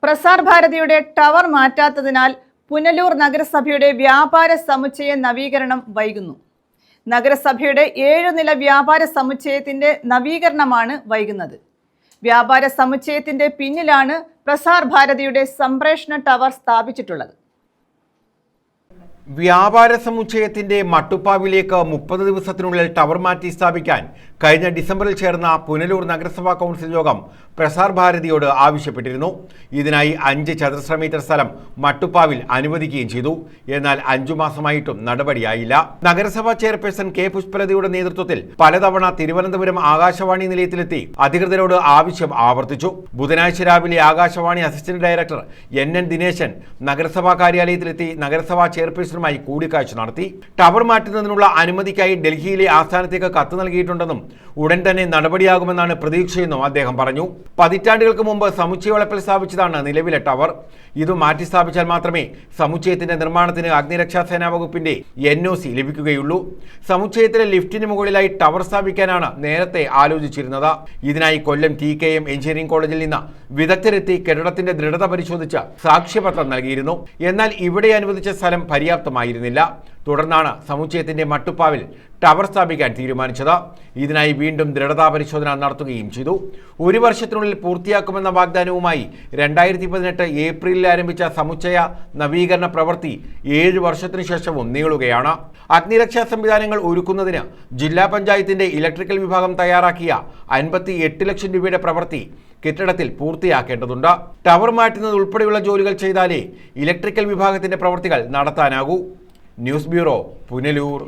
Prasar ഭാരതിയുടെ tower മാറ്റാത്തതിനാൽ Punalur നഗരസഭയുടെ വ്യാപാര സമുച്ചയ നവീകരണം വൈകുന്നു. നഗരസഭയുടെ 7 നില വ്യാപാര സമുച്ചയത്തിന്റെ നവീകരണമാണ് വൈകുന്നത്. വ്യാപാര സമുച്ചയത്തിന്റെ പിന്നിലാണ് പ്രസാർ ഭാരതിയുടെ സംപ്രേഷണ ടവർ സ്ഥാപിച്ചിട്ടുള്ളത്. വ്യാപാര സമുച്ചയത്തിന്റെ മട്ടുപ്പാവിലേക്ക് 30 ദിവസത്തിനുള്ളിൽ ടവർ മാറ്റി സ്ഥാപിക്കാൻ കഴിഞ്ഞ ഡിസംബറിൽ ചേർന്ന പുനലൂർ നഗരസഭാ കൗൺസിൽ യോഗം പ്രസാർ ഭാരതിയോട് ആവശ്യപ്പെട്ടിരുന്നു. ഇതിനായി 5 ചതുരശ്ര മീറ്റർ സ്ഥലം മട്ടുപ്പാവിൽ അനുവദിക്കുകയും ചെയ്തു. എന്നാൽ 5 മാസമായിട്ടും നടപടിയായില്ല. നഗരസഭാ ചെയർപേഴ്സൺ കെ പുഷ്പലതയുടെ നേതൃത്വത്തിൽ പലതവണ തിരുവനന്തപുരം ആകാശവാണി നിലയത്തിലെത്തി അധികൃതരോട് ആവശ്യം ആവർത്തിച്ചു. ബുധനാഴ്ച രാവിലെ Akashvani assistant director NN Dineshan നഗരസഭാ കാര്യാലയത്തിലെത്തി നഗരസഭാ ചെയർപേഴ്സണുമായി കൂടിക്കാഴ്ച നടത്തി. ടവർ മാറ്റുന്നതിനുള്ള അനുമതിക്കായി ഡൽഹിയിലെ ആസ്ഥാനത്തേക്ക് കത്ത് നൽകിയിട്ടുണ്ടെന്നും ഉടൻ തന്നെ നടപടിയാകുമെന്നാണ് പ്രതീക്ഷയെന്നും അദ്ദേഹം പറഞ്ഞു. പതിറ്റാണ്ടുകൾക്ക് മുമ്പ് സമുച്ചയ വളപ്പിൽ സ്ഥാപിച്ചതാണ് നിലവിലെ ടവർ. ഇത് മാറ്റി സ്ഥാപിച്ചാൽ മാത്രമേ സമുച്ചയത്തിന്റെ നിർമ്മാണത്തിന് അഗ്നിരക്ഷാസേനാ വകുപ്പിന്റെ NOC ലഭിക്കുകയുള്ളൂ. സമുച്ചയത്തിലെ ലിഫ്റ്റിന് മുകളിലായി ടവർ സ്ഥാപിക്കാനാണ് നേരത്തെ ആലോചിച്ചിരുന്നത്. ഇതിനായി കൊല്ലം TKM എഞ്ചിനീയറിംഗ് കോളേജിൽ നിന്ന് വിദഗ്ധരെത്തി കെട്ടിടത്തിന്റെ ദൃഢത പരിശോധിച്ച് സാക്ഷ്യപത്രം നൽകിയിരുന്നു. എന്നാൽ ഇവിടെ അനുവദിച്ച സ്ഥലം പര്യാപ്തമായിരുന്നില്ല. തുടർന്നാണ് സമുച്ചയത്തിന്റെ മട്ടുപ്പാവിൽ ടവർ സ്ഥാപിക്കാൻ തീരുമാനിച്ചത്. ഇതിനായി വീണ്ടും ദൃഢതാ പരിശോധന നടത്തുകയും ചെയ്തു. 1 വർഷത്തിനുള്ളിൽ പൂർത്തിയാക്കുമെന്ന വാഗ്ദാനവുമായി 2018 ഏപ്രിലിൽ ആരംഭിച്ച സമുച്ചയ നവീകരണ പ്രവൃത്തി 7 വർഷത്തിനു ശേഷവും നീളുകയാണ്. അഗ്നിരക്ഷാ സംവിധാനങ്ങൾ ഒരുക്കുന്നതിന് ജില്ലാ പഞ്ചായത്തിന്റെ ഇലക്ട്രിക്കൽ വിഭാഗം തയ്യാറാക്കിയ 58 ലക്ഷം രൂപയുടെ പ്രവൃത്തി കെട്ടിടത്തിൽ പൂർത്തിയാക്കേണ്ടതുണ്ട്. ടവർ മാറ്റുന്നത് ഉൾപ്പെടെയുള്ള ജോലികൾ ചെയ്താലേ ഇലക്ട്രിക്കൽ വിഭാഗത്തിന്റെ പ്രവൃത്തികൾ നടത്താനാകൂ. News bureau, Punalur.